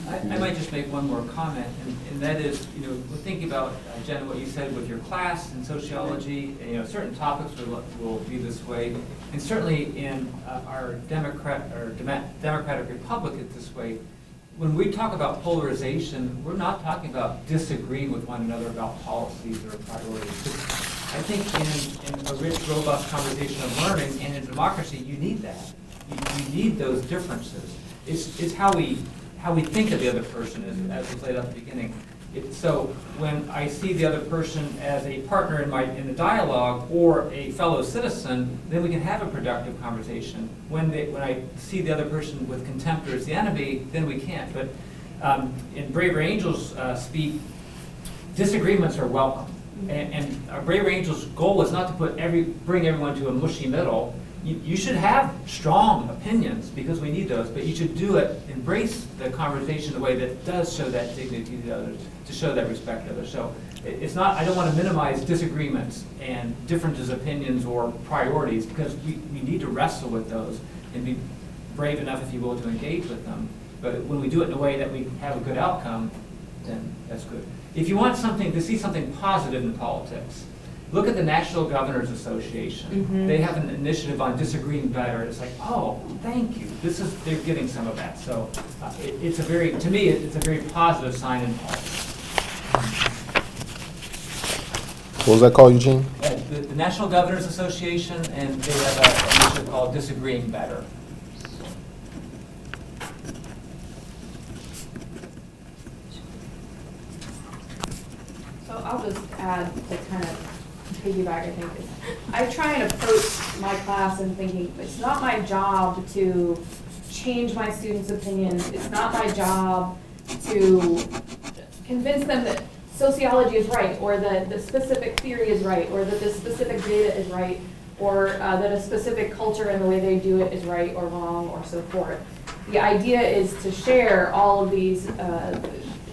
I might just make one more comment, and that is, we're thinking about, Jen, what you said with your class in sociology, certain topics will be this way, and certainly in our democratic republic it's this way. When we talk about polarization, we're not talking about disagreeing with one another about policies or priorities. I think in a rich, robust conversation of learning and in democracy, you need that. You need those differences. It's how we think of the other person, as was laid out at the beginning. So when I see the other person as a partner in the dialogue or a fellow citizen, then we can have a productive conversation. When I see the other person with contempt or as the enemy, then we can't. But in Braver Angels speak, disagreements are welcome. And our Braver Angels' goal is not to bring everyone to a mushy middle. You should have strong opinions because we need those, but you should embrace the conversation in a way that does show that dignity to others, to show that respect to others. So it's not, I don't want to minimize disagreements and differences of opinions or priorities because we need to wrestle with those and be brave enough, if you will, to engage with them. But when we do it in a way that we have a good outcome, then that's good. If you want to see something positive in politics, look at the National Governors Association. Mm-hmm. They have an initiative on disagreeing better. It's like, oh, thank you. They're getting some of that. So it's a very positive sign in politics. What was that called, Eugene? The National Governors Association, and they have an initiative called Disagreeing Better. So I'll just add to kind of piggyback, I think. I try and approach my class and thinking, it's not my job to change my students' opinions. It's not my job to convince them that sociology is right, or that the specific theory is right, or that the specific data is right, or that a specific culture and the way they do it is right or wrong, or so forth. The idea is to share all of these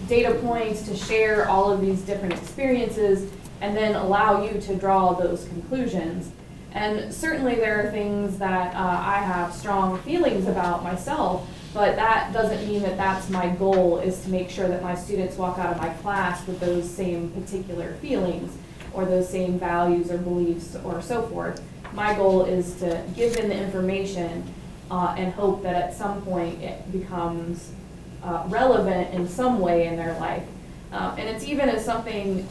data points, to share all of these different experiences, and then allow you to draw those conclusions. And certainly there are things that I have strong feelings about myself, but that doesn't mean that that's my goal, is to make sure that my students walk out of my class with those same particular feelings or those same values or beliefs or so forth. My goal is to give them the information and hope that at some point it becomes relevant in some way in their life. And it's even as something,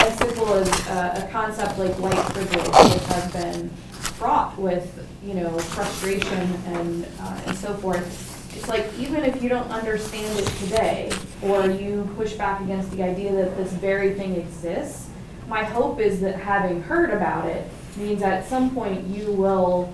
as simple as a concept like white privilege, which has been fraught with, frustration and so forth. It's like, even if you don't understand it today, or you push back against the idea that this very thing exists, my hope is that having heard about it means at some point you will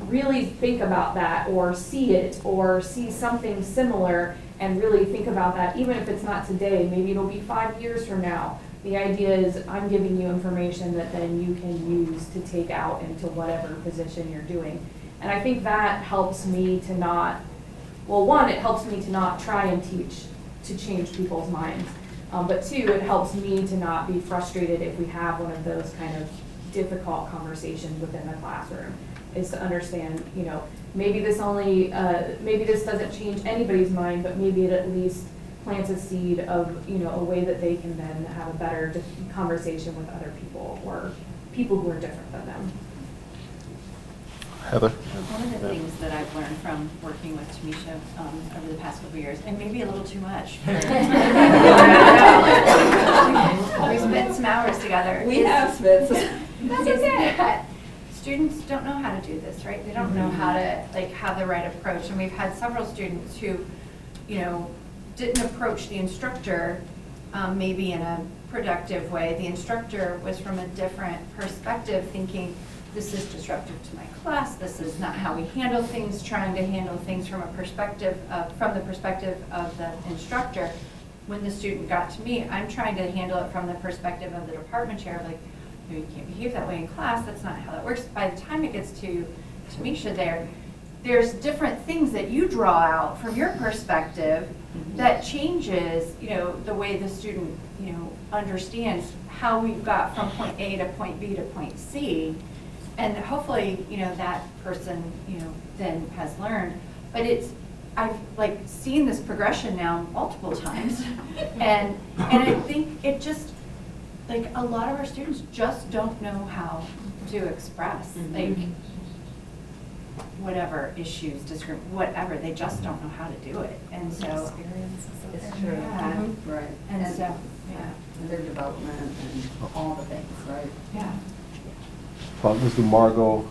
really think about that, or see it, or see something similar, and really think about that, even if it's not today, maybe it'll be 5 years from now. The idea is I'm giving you information that then you can use to take out into whatever position you're doing. And I think that helps me to not, well, one, it helps me to not try and teach to change people's minds. But two, it helps me to not be frustrated if we have one of those kind of difficult conversations within the classroom, is to understand, maybe this doesn't change anybody's mind, but maybe it at least plants a seed of, a way that they can then have a better conversation with other people, or people who are different than them. Heather? One of the things that I've learned from working with Tamisha over the past couple of years, and maybe a little too much. We spent some hours together. We have spent some. That's okay. Students don't know how to do this, right? They don't know how to have the right approach. And we've had several students who, didn't approach the instructor maybe in a productive way. The instructor was from a different perspective, thinking, this is disruptive to my class, this is not how we handle things, trying to handle things from a perspective from the perspective of the instructor. When the student got to me, I'm trying to handle it from the perspective of the department chair, like, you can't behave that way in class, that's not how that works. By the time it gets to Tamisha there's different things that you draw out from your perspective that changes, the way the student, understands how we got from point A to point B to point C. And hopefully, that person, then has learned. But I've seen this progression now multiple times. and I think it just, a lot of our students just don't know how to express, whatever issues, whatever, they just don't know how to do it. And so, It's true. yeah. Right. And so, yeah. Their development and all the things, right? Yeah. Mr. Margot.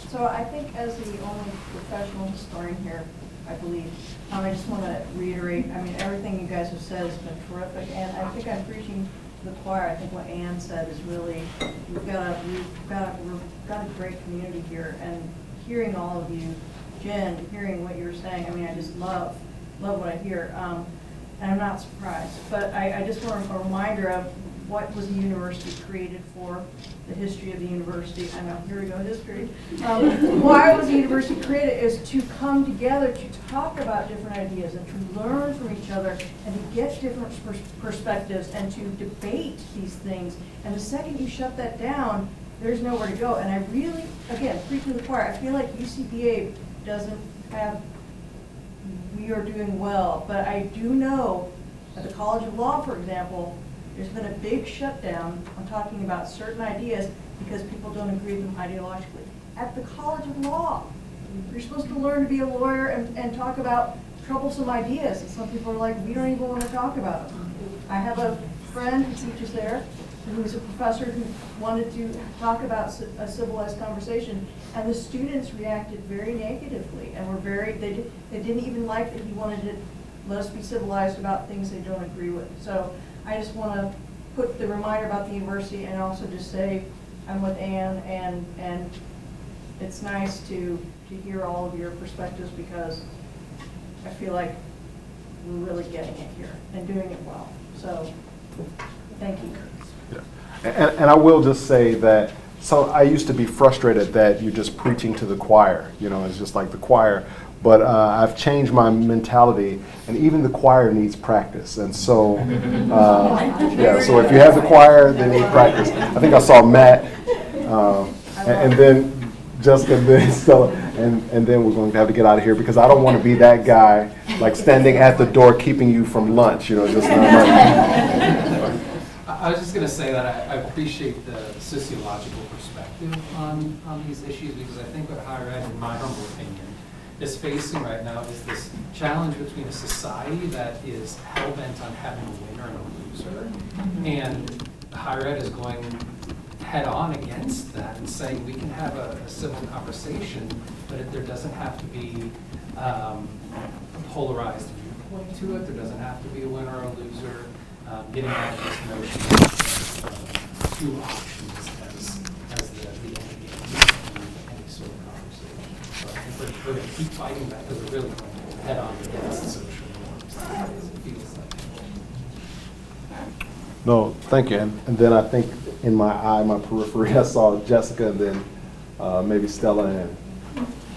So I think as the only professional historian here, I believe, I just want to reiterate, everything you guys have said has been terrific, and I think I'm preaching to the choir. I think what Ann said is really, we've got a great community here, and hearing all of you, Jen, hearing what you're saying, I just love what I hear, and I'm not surprised. But I just want a reminder of what was the university created for, the history of the university. I know, here we go, history. Why was the university created is to come together to talk about different ideas and to learn from each other and to get different perspectives and to debate these things. And the second you shut that down, there's nowhere to go. And I really, again, preaching to the choir, I feel like UCBA doesn't have, we are doing well, but I do know at the College of Law, for example, there's been a big shutdown on talking about certain ideas because people don't agree with them ideologically. At the College of Law, you're supposed to learn to be a lawyer and talk about troublesome ideas. And some people are like, we don't even want to talk about them. I have a friend who teaches there, who's a professor who wanted to talk about a civilized conversation, and the students reacted very negatively and were they didn't even like that he wanted to let us be civilized about things they don't agree with. So I just want to put the reminder about the university and also just say I'm with Ann, and it's nice to hear all of your perspectives because I feel like we're really getting it here and doing it well. So thank you. Yeah. And I will just say that, so I used to be frustrated that you're just preaching to the choir, it's just like the choir. But I've changed my mentality, and even the choir needs practice. And so, so if you have the choir, they need practice. I think I saw Matt, and then Jessica, and then we're going to have to get out of here because I don't want to be that guy, standing at the door keeping you from lunch, just not I was just going to say that I appreciate the sociological perspective on these issues because I think what higher ed, in my humble opinion, is facing right now is this challenge between a society that is hell-bent on having a winner and a loser, and higher ed is head on against that and saying we can have a civil conversation, but there doesn't have to be a polarized viewpoint to it. There doesn't have to be a winner or a loser. Getting back to this notion of two options as the end game in any sort of conversation. So I think we're going to keep fighting that because we're really going to head on against social norms. It feels like. No, thank you. And then I think in my eye, my periphery, I saw Jessica and then maybe Stella and.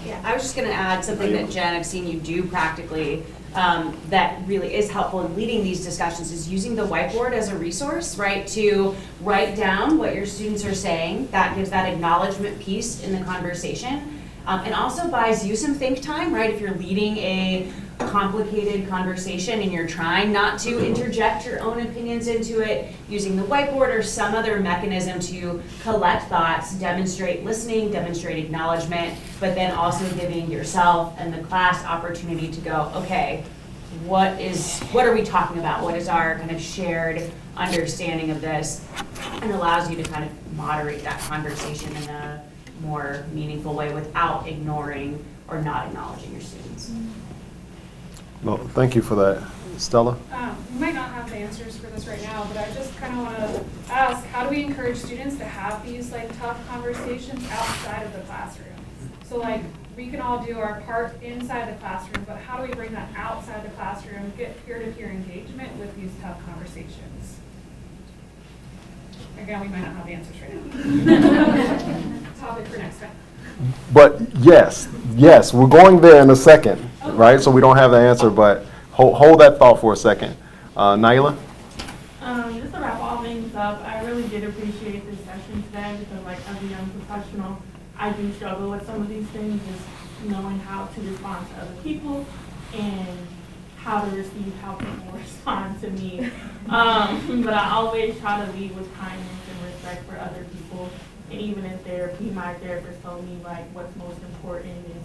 Yeah, I was just going to add something that Jen, I've seen you do practically that really is helpful in leading these discussions is using the whiteboard as a resource, right? To write down what your students are saying. That gives that acknowledgement piece in the conversation. And also buys you some think time, right? If you're leading a complicated conversation and you're trying not to interject your own opinions into it, using the whiteboard or some other mechanism to collect thoughts, demonstrate listening, demonstrate acknowledgement, but then also giving yourself and the class opportunity to go, okay, what are we talking about? What is our kind of shared understanding of this? And allows you to kind of moderate that conversation in a more meaningful way without ignoring or not acknowledging your students. No, thank you for that. Stella? We might not have the answers for this right now, but I just kind of want to ask, how do we encourage students to have these tough conversations outside of the classroom? So we can all do our part inside the classroom, but how do we bring that outside the classroom, get peer-to-peer engagement with these tough conversations? Again, we might not have the answers right now. Topic for next time. But yes, we're going there in a second, right? So we don't have the answer, but hold that thought for a second. Naila? Just to wrap all things up, I really did appreciate this session today because as a young professional, I do struggle with some of these things, just knowing how to respond to other people and how to receive how people respond to me. But I always try to lead with kindness and respect for other people. And even in therapy, my therapist told me what's most important is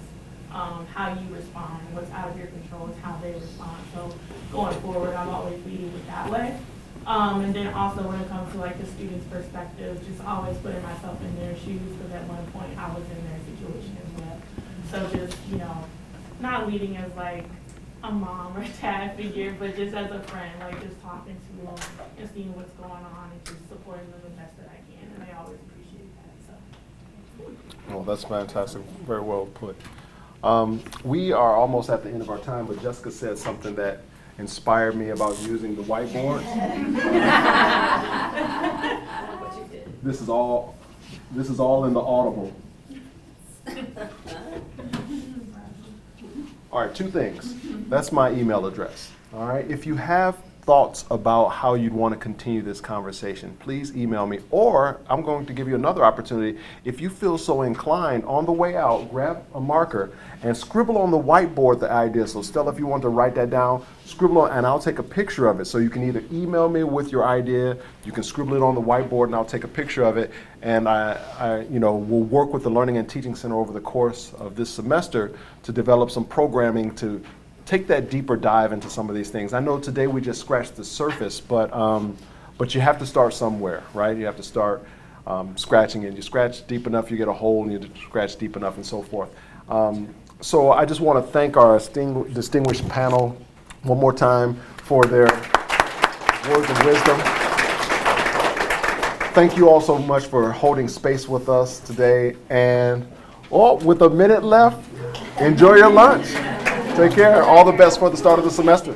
how you respond. What's out of your control is how they respond. So going forward, I'm always leading with that way. And then also when it comes to the student's perspective, just always putting myself in their shoes because at one point I was in their situation as well. So just, not leading as a mom or dad figure, but just as a friend, just talking to them and seeing what's going on and just supporting them the best that I can. And I always appreciate that. So. Oh, that's fantastic. Very well put. We are almost at the end of our time, but Jessica said something that inspired me about using the whiteboard. This is all in the audible. All right, two things. That's my email address. All right, if you have thoughts about how you'd want to continue this conversation, please email me, or I'm going to give you another opportunity. If you feel so inclined, on the way out, grab a marker and scribble on the whiteboard the idea. So Stella, if you want to write that down, scribble on, and I'll take a picture of it. So you can either email me with your idea, you can scribble it on the whiteboard, and I'll take a picture of it. And I will work with the Learning and Teaching Center over the course of this semester to develop some programming to take that deeper dive into some of these things. I know today we just scratched the surface, but you have to start somewhere, right? You have to start scratching it. You scratch deep enough, you get a hole, and you scratch deep enough, and so forth. So I just want to thank our distinguished panel one more time for their words of wisdom. Thank you all so much for holding space with us today. And with a minute left, enjoy your lunch. Take care. All the best for the start of the semester.